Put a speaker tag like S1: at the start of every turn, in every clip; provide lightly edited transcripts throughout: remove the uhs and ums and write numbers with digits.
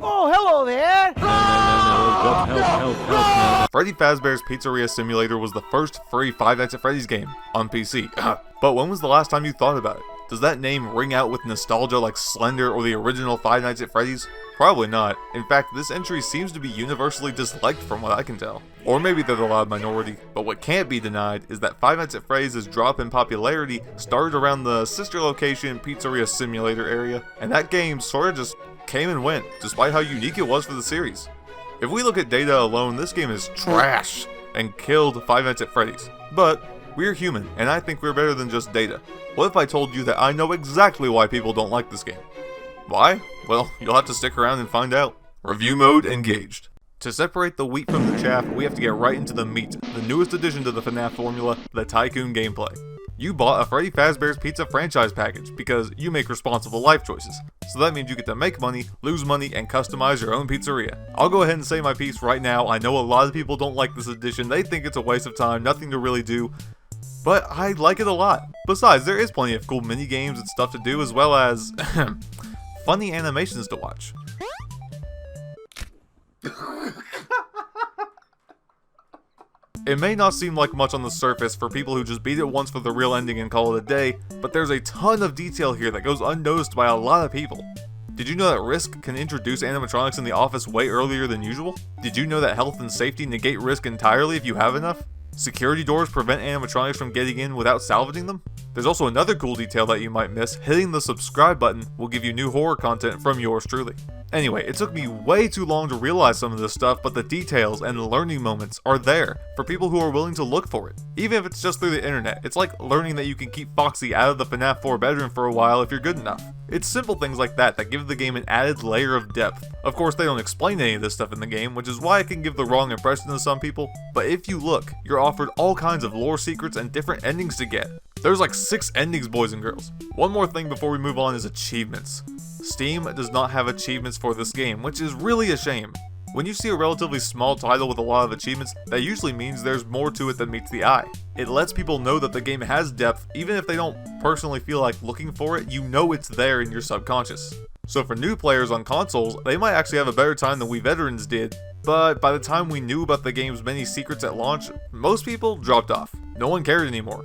S1: Oh, hello there!
S2: Help. Freddy Fazbear's Pizzeria Simulator was the first free Five Nights at Freddy's game on PC. But when was the last time you thought about it? Does that name ring out with nostalgia like Slender or the original Five Nights at Freddy's? Probably not. In fact, this entry seems to be universally disliked from what I can tell. Or maybe they're the loud minority. But what can't be denied is that Five Nights at Freddy's drop in popularity started around the sister location Pizzeria Simulator area, and that game sorta just came and went, despite how unique it was for the series. If we look at data alone, this game is trash and killed Five Nights at Freddy's. But we're human, and I think we're better than just data. What if I told you that I know exactly why people don't like this game? Why? Well, you'll have to stick around and find out. Review mode engaged. To separate the wheat from the chaff, we have to get right into the meat, the newest addition to the FNAF formula, the Tycoon gameplay. You bought a Freddy Fazbear's Pizza franchise package because you make responsible life choices. So that means you get to make money, lose money, and customize your own pizzeria. I'll go ahead and say my piece right now. I know a lot of people don't like this addition. They think it's a waste of time, nothing to really do. But I like it a lot. Besides, there is plenty of cool mini-games and stuff to do, as well as funny animations to watch. It may not seem like much on the surface for people who just beat it once for the real ending and call it a day, but there's a ton of detail here that goes unnoticed by a lot of people. Did you know that Risk can introduce animatronics in the office way earlier than usual? Did you know that health and safety negate risk entirely if you have enough? Security doors prevent animatronics from getting in without salvaging them? There's also another cool detail that you might miss. Hitting the subscribe button will give you new horror content from yours truly. Anyway, it took me way too long to realize some of this stuff, but the details and the learning moments are there for people who are willing to look for it. Even if it's just through the internet, it's like learning that you can keep Foxy out of the FNAF 4 bedroom for a while if you're good enough. It's simple things like that that give the game an added layer of depth. Of course, they don't explain any of this stuff in the game, which is why it can give the wrong impression to some people, but if you look, you're offered all kinds of lore secrets and different endings to get. There's like 6 endings, boys and girls. One more thing before we move on is achievements. Steam does not have achievements for this game, which is really a shame. When you see a relatively small title with a lot of achievements, that usually means there's more to it than meets the eye. It lets people know that the game has depth, even if they don't personally feel like looking for it, you know it's there in your subconscious. So for new players on consoles, they might actually have a better time than we veterans did, but by the time we knew about the game's many secrets at launch, most people dropped off. No one cared anymore.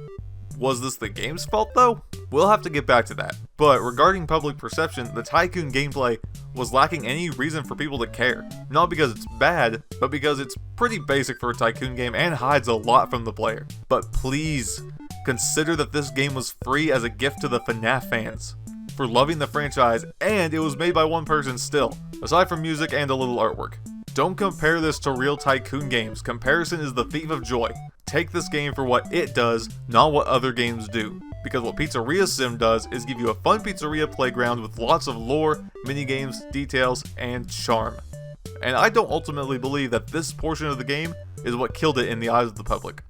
S2: Was this the game's fault though? We'll have to get back to that. But regarding public perception, the Tycoon gameplay was lacking any reason for people to care. Not because it's bad, but because it's pretty basic for a Tycoon game and hides a lot from the player. But please, consider that this game was free as a gift to the FNAF fans for loving the franchise, and it was made by one person still, aside from music and a little artwork. Don't compare this to real Tycoon games. Comparison is the thief of joy. Take this game for what it does, not what other games do. Because what Pizzeria Sim does is give you a fun pizzeria playground with lots of lore, minigames, details, and charm. And I don't ultimately believe that this portion of the game is what killed it in the eyes of the public.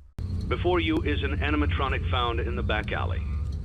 S3: Before you is an animatronic found in the back alley.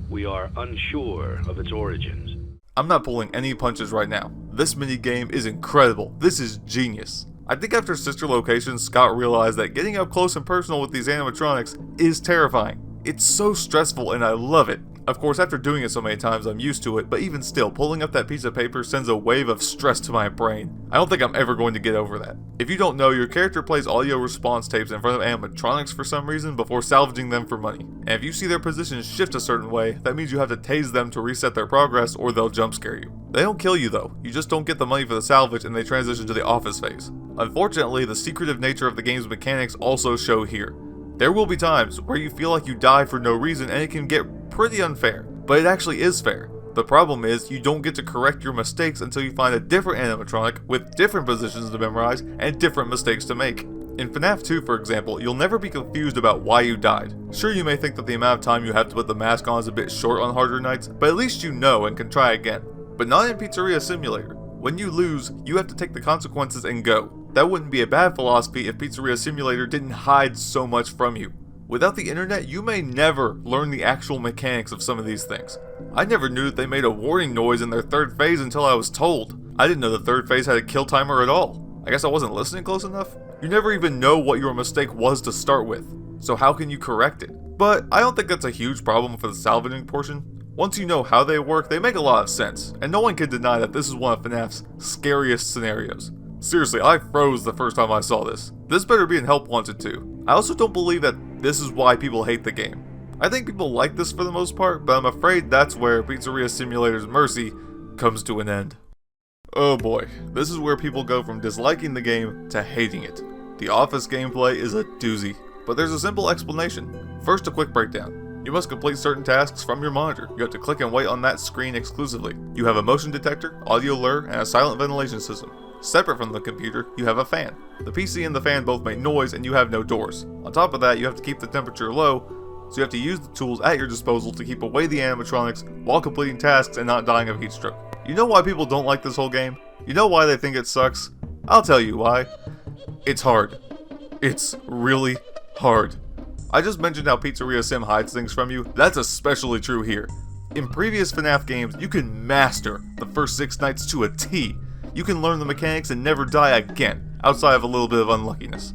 S3: We are unsure of its origins.
S2: I'm not pulling any punches right now. This minigame is incredible. This is genius. I think after Sister Location, Scott realized that getting up close and personal with these animatronics is terrifying. It's so stressful and I love it. Of course, after doing it so many times, I'm used to it, but even still, pulling up that piece of paper sends a wave of stress to my brain. I don't think I'm ever going to get over that. If you don't know, your character plays audio response tapes in front of animatronics for some reason before salvaging them for money. And if you see their positions shift a certain way, that means you have to tase them to reset their progress or they'll jump scare you. They don't kill you though, you just don't get the money for the salvage and they transition to the office phase. Unfortunately, the secretive nature of the game's mechanics also show here. There will be times where you feel like you die for no reason and it can get pretty unfair, but it actually is fair. The problem is, you don't get to correct your mistakes until you find a different animatronic with different positions to memorize and different mistakes to make. In FNAF 2, for example, you'll never be confused about why you died. Sure, you may think that the amount of time you have to put the mask on is a bit short on harder nights, but at least you know and can try again. But not in Pizzeria Simulator. When you lose, you have to take the consequences and go. That wouldn't be a bad philosophy if Pizzeria Simulator didn't hide so much from you. Without the internet, you may never learn the actual mechanics of some of these things. I never knew that they made a warning noise in their third phase until I was told. I didn't know the third phase had a kill timer at all. I guess I wasn't listening close enough? You never even know what your mistake was to start with, so how can you correct it? But I don't think that's a huge problem for the salvaging portion. Once you know how they work, they make a lot of sense, and no one can deny that this is one of FNAF's scariest scenarios. Seriously, I froze the first time I saw this. This better be in Help Wanted too. I also don't believe that this is why people hate the game. I think people like this for the most part, but I'm afraid that's where Pizzeria Simulator's mercy comes to an end. Oh boy, this is where people go from disliking the game to hating it. The Office gameplay is a doozy, but there's a simple explanation. First, a quick breakdown. You must complete certain tasks from your monitor. You have to click and wait on that screen exclusively. You have a motion detector, audio lure, and a silent ventilation system. Separate from the computer, you have a fan. The PC and the fan both make noise and you have no doors. On top of that, you have to keep the temperature low, so you have to use the tools at your disposal to keep away the animatronics while completing tasks and not dying of heat stroke. You know why people don't like this whole game? You know why they think it sucks? I'll tell you why. It's hard. It's really hard. I just mentioned how Pizzeria Sim hides things from you. That's especially true here. In previous FNAF games, you can master the first 6 nights to a T. You can learn the mechanics and never die again, outside of a little bit of unluckiness.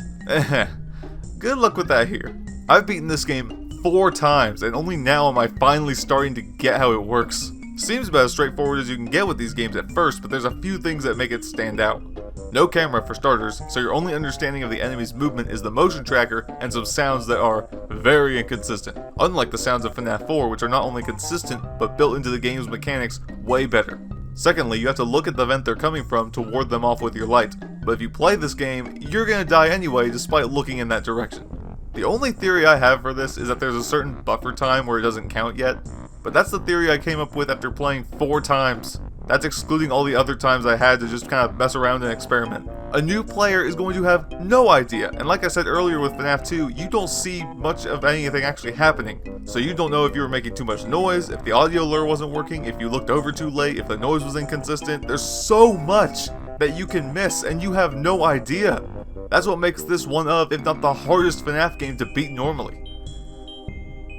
S2: Good luck with that here. I've beaten this game 4 times, and only now am I finally starting to get how it works. Seems about as straightforward as you can get with these games at first, but there's a few things that make it stand out. No camera for starters, so your only understanding of the enemy's movement is the motion tracker and some sounds that are very inconsistent. Unlike the sounds of FNAF 4, which are not only consistent, but built into the game's mechanics way better. Secondly, you have to look at the vent they're coming from to ward them off with your light, but if you play this game, you're gonna die anyway despite looking in that direction. The only theory I have for this is that there's a certain buffer time where it doesn't count yet, but that's the theory I came up with after playing 4 times. That's excluding all the other times I had to just kind of mess around and experiment. A new player is going to have no idea, and like I said earlier with FNAF 2, you don't see much of anything actually happening. So you don't know if you were making too much noise, if the audio lure wasn't working, if you looked over too late, if the noise was inconsistent. There's so much that you can miss, and you have no idea. That's what makes this one of, if not the hardest FNAF game to beat normally.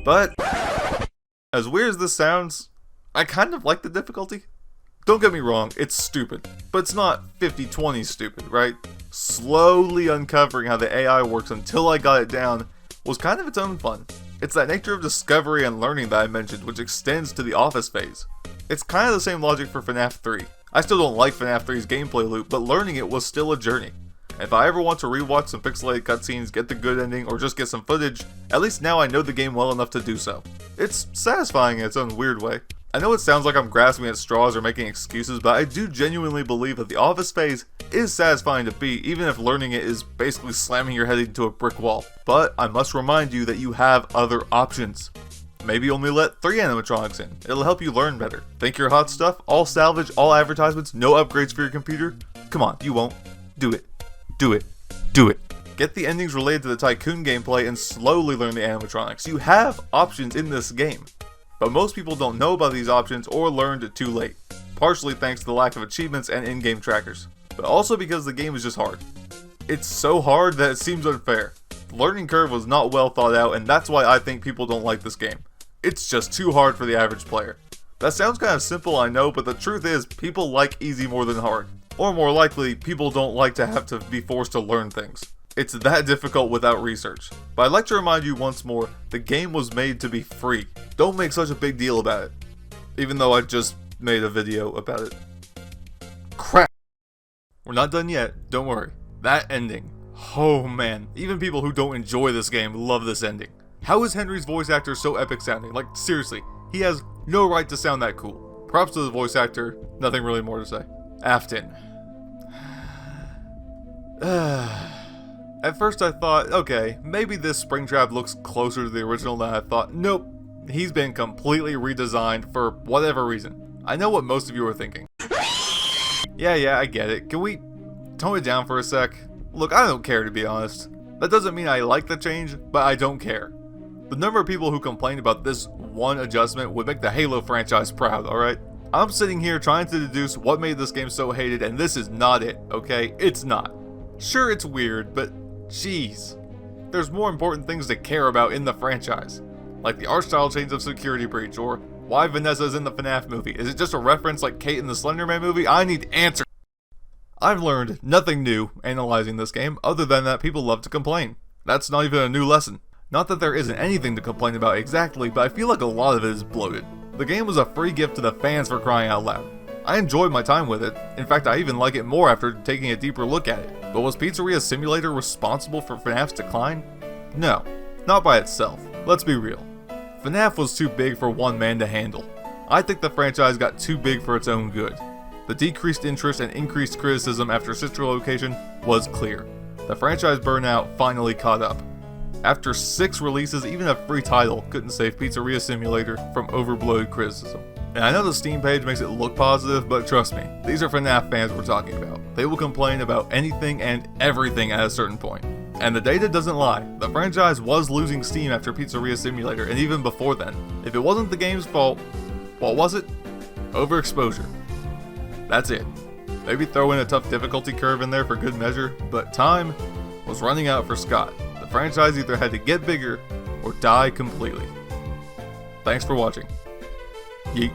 S2: But, as weird as this sounds, I kind of like the difficulty. Don't get me wrong, it's stupid, but it's not 50-20 stupid, right? Slowly uncovering how the AI works until I got it down was kind of its own fun. It's that nature of discovery and learning that I mentioned, which extends to the Office phase. It's kind of the same logic for FNAF 3. I still don't like FNAF 3's gameplay loop, but learning it was still a journey. If I ever want to rewatch some pixelated cutscenes, get the good ending, or just get some footage, at least now I know the game well enough to do so. It's satisfying in its own weird way. I know it sounds like I'm grasping at straws or making excuses, but I do genuinely believe that the Office phase is satisfying to beat, even if learning it is basically slamming your head into a brick wall. But I must remind you that you have other options. Maybe only let 3 animatronics in. It'll help you learn better. Think you're hot stuff? All salvage, all advertisements, no upgrades for your computer? Come on, you won't. Do it. Do it. Do it. Get the endings related to the Tycoon gameplay and slowly learn the animatronics. You have options in this game. But most people don't know about these options or learned too late, partially thanks to the lack of achievements and in-game trackers, but also because the game is just hard. It's so hard that it seems unfair. The learning curve was not well thought out, and that's why I think people don't like this game. It's just too hard for the average player. That sounds kind of simple, I know, but the truth is, people like easy more than hard. Or more likely, people don't like to have to be forced to learn things. It's that difficult without research. But I'd like to remind you once more, the game was made to be free. Don't make such a big deal about it. Even though I just made a video about it. Crap! We're not done yet, don't worry. That ending. Oh man, even people who don't enjoy this game love this ending. How is Henry's voice actor so epic sounding? Like, seriously, he has no right to sound that cool. Props to the voice actor, nothing really more to say. Afton. At first I thought, okay, maybe this Springtrap looks closer to the original than I thought. Nope, he's been completely redesigned for whatever reason. I know what most of you are thinking. Yeah, I get it. Can we tone it down for a sec? Look, I don't care, to be honest. That doesn't mean I like the change, but I don't care. The number of people who complained about this one adjustment would make the Halo franchise proud, alright? I'm sitting here trying to deduce what made this game so hated, and this is not it, okay? It's not. Sure, it's weird, but jeez. There's more important things to care about in the franchise. Like the art style change of Security Breach, or why Vanessa's in the FNAF movie. Is it just a reference like Kate in the Slender Man movie? I need answers. I've learned nothing new analyzing this game, other than that people love to complain. That's not even a new lesson. Not that there isn't anything to complain about exactly, but I feel like a lot of it is bloated. The game was a free gift to the fans, for crying out loud. I enjoyed my time with it. In fact, I even like it more after taking a deeper look at it. But was Pizzeria Simulator responsible for FNAF's decline? No, not by itself. Let's be real. FNAF was too big for one man to handle. I think the franchise got too big for its own good. The decreased interest and increased criticism after sister location was clear. The franchise burnout finally caught up. After 6 releases, even a free title couldn't save Pizzeria Simulator from overbloated criticism. And I know the Steam page makes it look positive, but trust me, these are FNAF fans we're talking about. They will complain about anything and everything at a certain point. And the data doesn't lie. The franchise was losing steam after Pizzeria Simulator, and even before then. If it wasn't the game's fault, what was it? Overexposure. That's it. Maybe throw in a tough difficulty curve in there for good measure, but time was running out for Scott. The franchise either had to get bigger or die completely. Thanks for watching. Yeet.